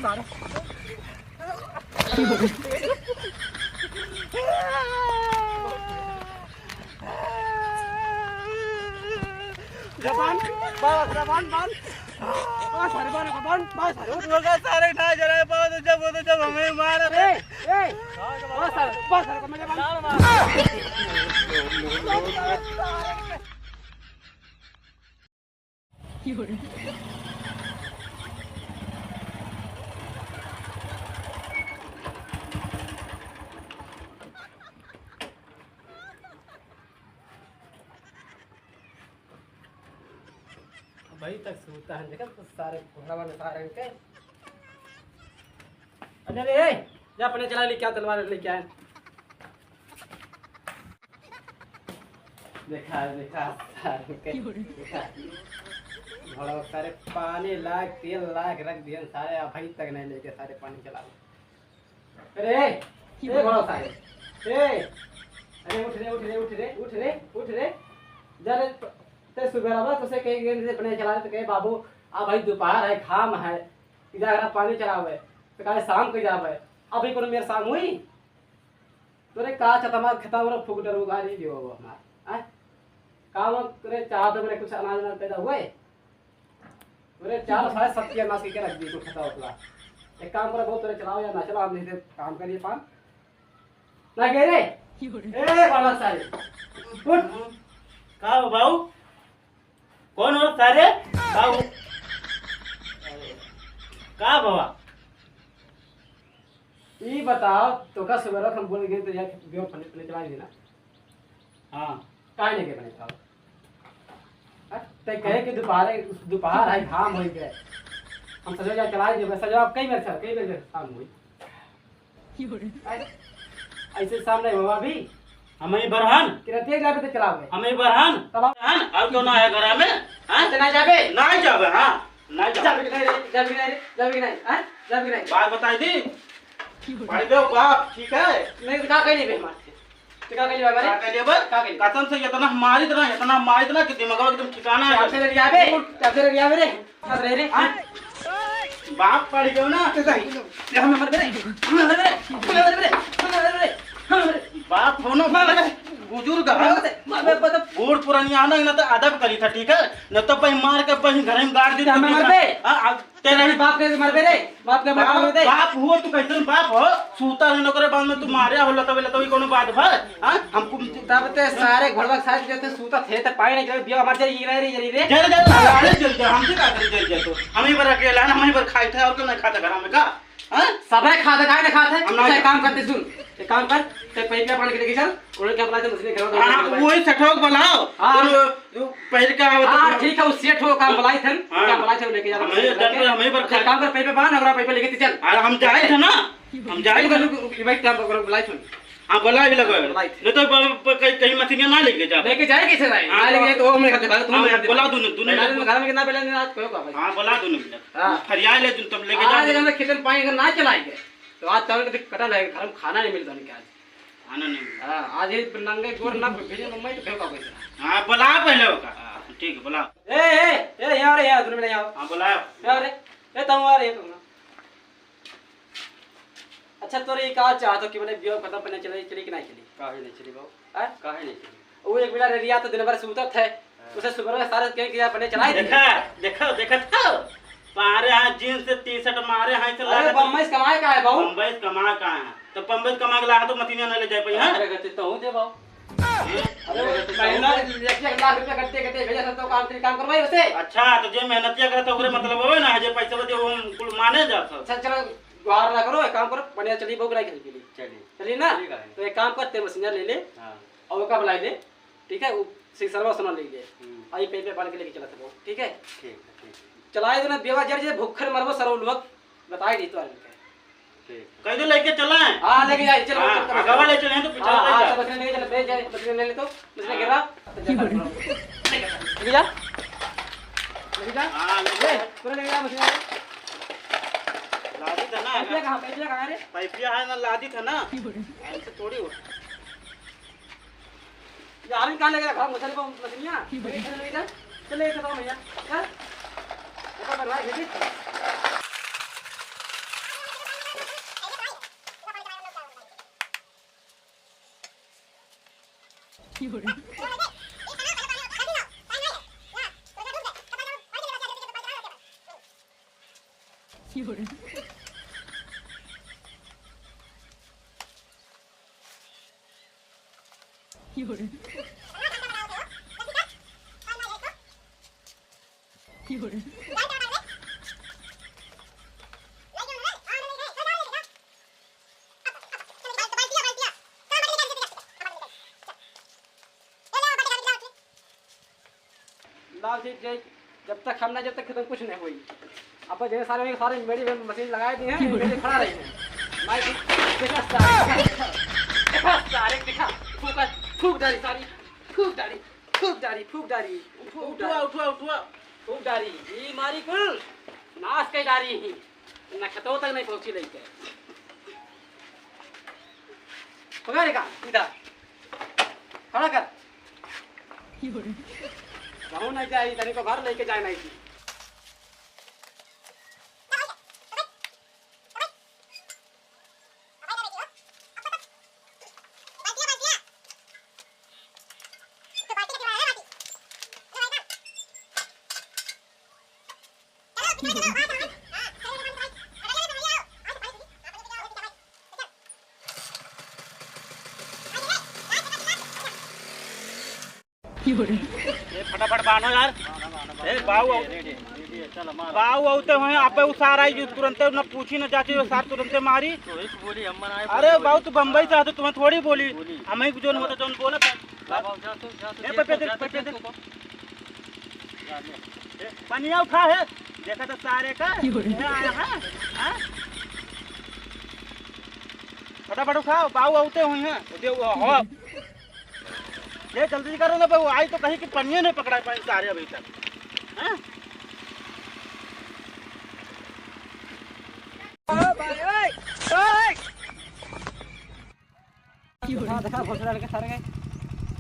सारे जबान जबान बंद सारे बार बंद सारे उठा जरा बहुत जब हमें मार रे सारे मैं भाई तक सूता है देखा तो सारे घोड़ा वाले सारे इनके अरे रे जा अपने चला ले क्या तलवार लेके आए देखा सारे के घोड़ा सारे पानी लाख तेल लाख रख दिए सारे भाई तक नहीं लेके सारे पानी चला अरे ये घोड़ा सारे अरे उठ रे जा रे सुबह तो से कहीं से अपने चला तो कहे बाबू आ भाई दोपहर है खाम है इधर अगर पानी चलावे तो कहे शाम को जावे अभी को मेरे शाम हुई तोरे का चतमा खता और फुक डर उगा नहीं दियो वो हमार हैं काम करे चाह तो मेरे कुछ अनाज ना पैदा हुए तोरे चार सारे सत्य मास के रख दी कुछ खता होता एक काम करे बहुत तोरे चलाओ या ना चलाओ नहीं से काम करिए पान ना कह रे ए बाबा सारे उठ का बाबू कौन हो सारे बाबू का बाबा ये बताओ तो का सुबह हम बोल गए तो यार बियो पने चलाएंगे ना हाँ काहे नहीं के बने खाओ ते कहे कि दोपहर है घाम हो गए हम सजा जा चला दे बस जवाब कई बार शाम हुई ऐसे सामने बाबा भी हमें बरहन किरते जा पे चलावे हमें बरहन तब और क्यों ना है घर में हां ना जाबे नहीं जाबे हां नहीं जाबे नहीं हां बात बताई दी पढ़ गए बाप ठीक है नहीं का कहीं नहीं बे मारते तो का कहीं बाबा का कहिए बस कसम से इतना मारित ना कि दिमाग एकदम ठिकाना है आपसे ले जाबे रे हां बाप पढ़ गए ना हम मर रे बाप होनो बुजुर्ग बूढ़ पुरानिया ना तो अदब करी था ठीक है न तो पही मार के पही घर में गाड़ दी हमें मर बे तेरे बाप के मर बे रे बाप के मर दे बाप हुआ तू कैसे बाप हो सूता है नौकरे बाद में तू मारिया होला तब कोनो बात भर हां हमको तब ते सारे घोड़वा साथ जते सूता थे त पाई नहीं करे बिया मर जाई रे जल हमसे का कर जल तो हमें पर अकेला हम ही पर खाई थे और क्यों नहीं खाता घर में का हां सबे खाता काहे ना खाते हम काम करते सुन एक काम कर ते पैसा पानी के लेके चल उन्हें क्या बोला थे मछली घर हां वही सठोक बुलाओ तो पहले का हां ठीक है उस सेठ हो काम बुलाई थे क्या बुलाई थे लेके जा हमें पर काम कर पैसा पान और पैसा लेके चल अरे हम जाए थे ना हम जाए भाई काम बुलाई थे हां बुला भी लगो नहीं तो कहीं मछलियां ना लेके जाए कैसे भाई ना लेके तो हमने खाते भाई तुम बुला दूं घर में कितना पहले आज कहो भाई हां बुला दूं हां फरिया ले तुम लेके जा आज हम खेतन पानी अगर ना चलाएंगे तो आज तक कटल है घर में खाना नहीं मिलता नहीं आज खाना नहीं हां आज ये नंगे गोर ना भेजे मम्मी तो फेंका पैसा हां बुला पहले का ठीक है बुला ए यहां रे यहां तुम नहीं आओ हां बुला यार ए तुम आ रे तुम अच्छा तोरे ये का चाहतो कि मैंने बियो खत्म पने चली कि नहीं चली काहे नहीं चली बाबू हां काहे नहीं चली वो एक बेटा रेडिया तो दिन भर सूतत है उसे सुबह में सारे के किया पने चलाई देखा था मारे हां जींस से टी-शर्ट मारे हां से अरे बम्बई से कमाए का है बाबू बम्बई से कमा का है तो बम्बई से कमा के ला तो मतीना न ले जाए पई हां अरे गति तो हूं दे बाबू अरे महीना 1 लाख रुपया करते भेजा तो काम करवाई उसे अच्छा तो जे मेहनतिया करे तो ओकरे मतलब होवे ना जे पैसा दे वो कुल माने जात अच्छा चलो गुहार ना करो एक काम करो पनिया चली बहु बनाई के लिए चली ना तो एक काम करते मशीनर ले ले हां और का बुलाई ले ठीक है सिक्सरवा सुना ले ले आई पे पानी के लेके चला सब ठीक है चलाए तो ना बेवा जर जे भूखर मरबो सरो लोग बताई दी तो ठीक कह दे लेके चला है हां लेके जाए चलो आगे ले चले तो पीछे ले जा बस लेके चल भेज जाए बस ले ले तो बस गिरा लेके जा हां ले पूरा ले जा मशीन लादी था ना पैसा कहां रे पैपिया है ना लादी था ना ऐसे थोड़ी हो यार कहां लेके रखा मछली को मछलियां ले जा चले के तो भैया हां ऊपर बनवा भेजी लाल जी जब तक हम ना जब तक खत्म कुछ नहीं हुई। अब जैसे सारे मेरी मशीन लगा दी है, मेरे खड़ा रही है। मैं देखा सारे दिखा फूक डाली सारी फूक डाली फूक डाली ये मारी कुल नाश के डाली ही ना खतों तक नहीं पहुंची लेके पकड़ का इधर खड़ा कर गाँव नहीं जाए तनी को घर लेके जाए नहीं थी। ये फटाफट बानो यार। ए बाऊ औते हैं आपे उसार आई जो तुरंत न पूछी न जाती वो सार तुरंत मारी। अरे बाऊ तू बम्बई से आते तुम्हें थोड़ी बोली हमें जो होता जो बोले पनिया उठा है देखा तो सारे का आया है। फटाफट उठाओ बाऊ औते हुए हैं ये जल्दी करो ना भाई। वो आई तो कहीं कि पनिया नहीं पकड़ा पाए सारे अभी तक। देखा भोसड़ा लड़के सारे गए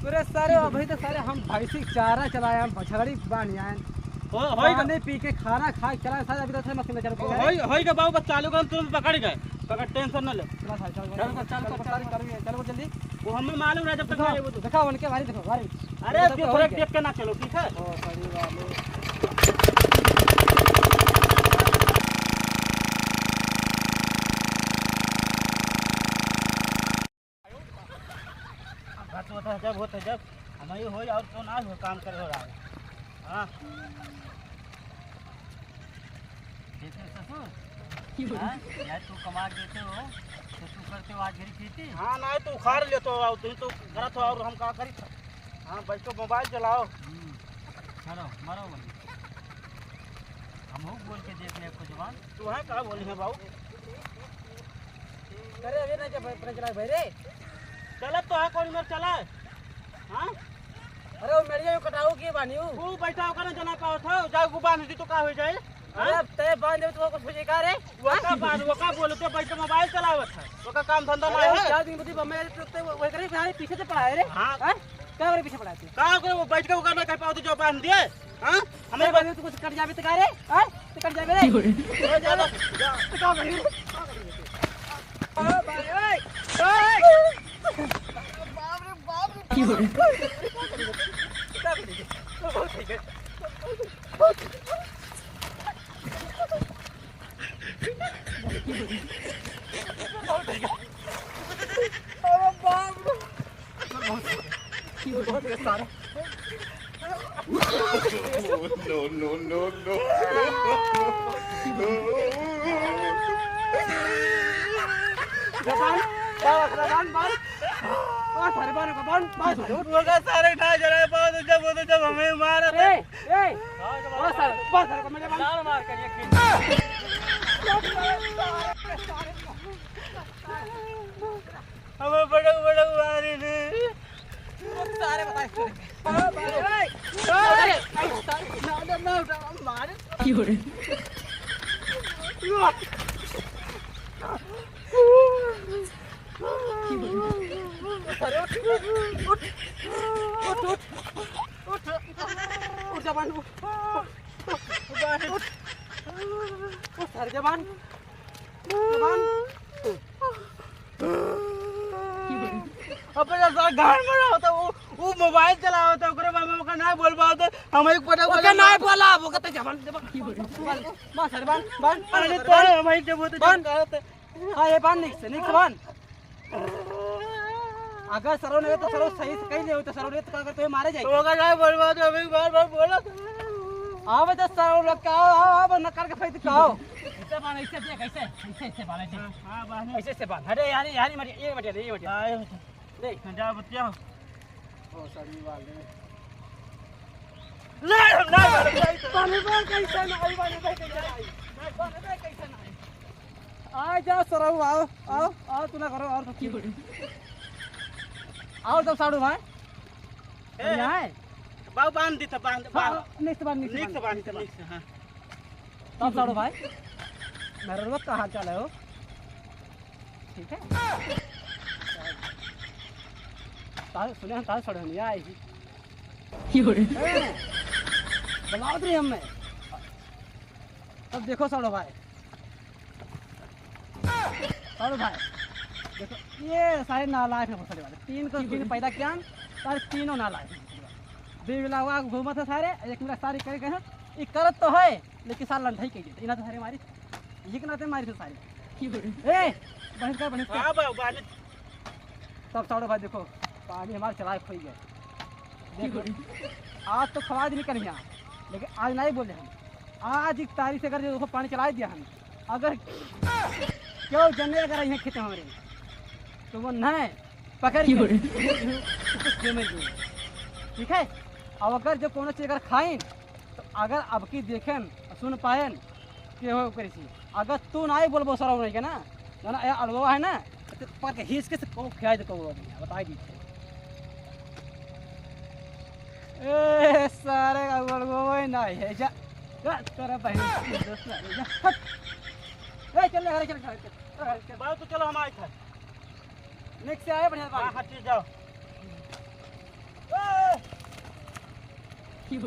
पूरे सारे अभी तो सारे हम भैंसी चारा चलाए हम बछड़ी बानी आए पानी पी के खाना खा चलाए सारे अभी तो मशीन चल होई के बाबू बस चालू कर तुरंत पकड़ गए पकड़ टेंशन न ले। चलो जल्दी वो हमें मालूम है जब तक वो देखा उनके बारी देखो बारी। अरे ब्रेक देख के ना चलो ठीक है। जब होता जब हमारी हो और तो ना हो काम कर रहा है। हाँ यार तू कमा देते हो तो तू करते हो आज घरी खेती। हाँ ना तो उखाड़ ले तो तुम तो करत हो और हम का करी। हाँ बैठो मोबाइल चलाओ चलो मारो हम हो बोल के देख ले को जवान तू है का बोली है बाबू। अरे अभी ना जब चला भाई रे चला तो है कौन मेरे चला। हाँ अरे वो मेरिया कटाऊ के बानियो तू बैठा होकर ना जना पाओ था जाओ गुबान दी तो का हो जाए। अरे तय बांध दे तो कुछ बुझे का रे वो का बोलते बैठ मोबाइल चलावत है वो का काम धंधा ना है। क्या दिन बुद्धि बम्मे तो वो करे बिहारी पीछे से पड़ा है रे। हां क्या करे पीछे पड़ा है का करे वो बैठ के वो करना कह पाओ तो जो बांध दिए। हां हमें बांध तो कुछ कट जावे तो का रे हां तो कट जावे रे हो जा तो का भाई ओ भाई ओए बाप रे की हो No. सारे उठा जरा पाओ जब हमें मार मार कर हमें बड़ा मारे ने सारे बताए जबान अब गाड़ में होता वो वो मोबाइल चलाओ तो ओकरे बारे में ओका ना बोल पाओ तो हम एक पटा ओके ना बोला वो कहते जवान बस सर बन अरे तो हम एक जब तो बन हां ये बन निक बन अगर सरो ने तो सरो सही से कही ले तो सरो ने तो का तो मारे जाए ओका ना बोल पाओ तो हम बार बोला आवे तो सरो लगाओ आओ न करके फेंक कहो ऐसे बान ऐसे दे कैसे बान ऐसे हां बान ऐसे बान अरे यानी मत ये मत आए देख जा बतिया ओ सड़ी वाले ना पानी बार कैसे ना आई बाने कैसे ना आई बाने कैसे ना आई आ जा सरो आओ तू ना करो और तो की आओ तो साडू भाई यहाँ है बाऊ बांध दी था बांध नेक्स्ट बांध हां तब साडू भाई मेरा रोज का हाल चाल है हो ठीक है तार सुने हम तार छोड़े नहीं आएगी बनाओ तो हमें अब देखो साडू भाई देखो ये सारे नालायक है फसले वाले तीन पैदा किया सारे तीनों नालायक बेबिला हुआ घूमत है सारे एक मिला सारी करे गए ये करत तो है लेकिन सारा लंढाई कह देते इना तो सारे मारी ये के नाते मारी तो सारी ए बहन का हां बाऊ बांध तब साडू भाई देखो पानी हमारे चलाए खोई गए देखो आज तो खवा दी निकल गया लेकिन आज नहीं बोले हम आज एक तारीख से अगर जो पानी चला दिया हम अगर क्यों जने अगर यहाँ खेते हमारे तो वो नहीं पकड़ ठीक है अब अगर जो कोनो चीज अगर खाइन तो अगर अब की देखें सुन पाएन के हो करी अगर तू ना ही बोलबो सर नहीं के ना ना अलवा है ना तो पर के हिस के से को खाए तो को बताई दी ए सारे का अलवा नहीं है जा तेरा बहन दोस्त जा ए चल घर चल बाऊ तो चलो हम आए थे नेक्स्ट से आए बढ़िया हां हट जाओ की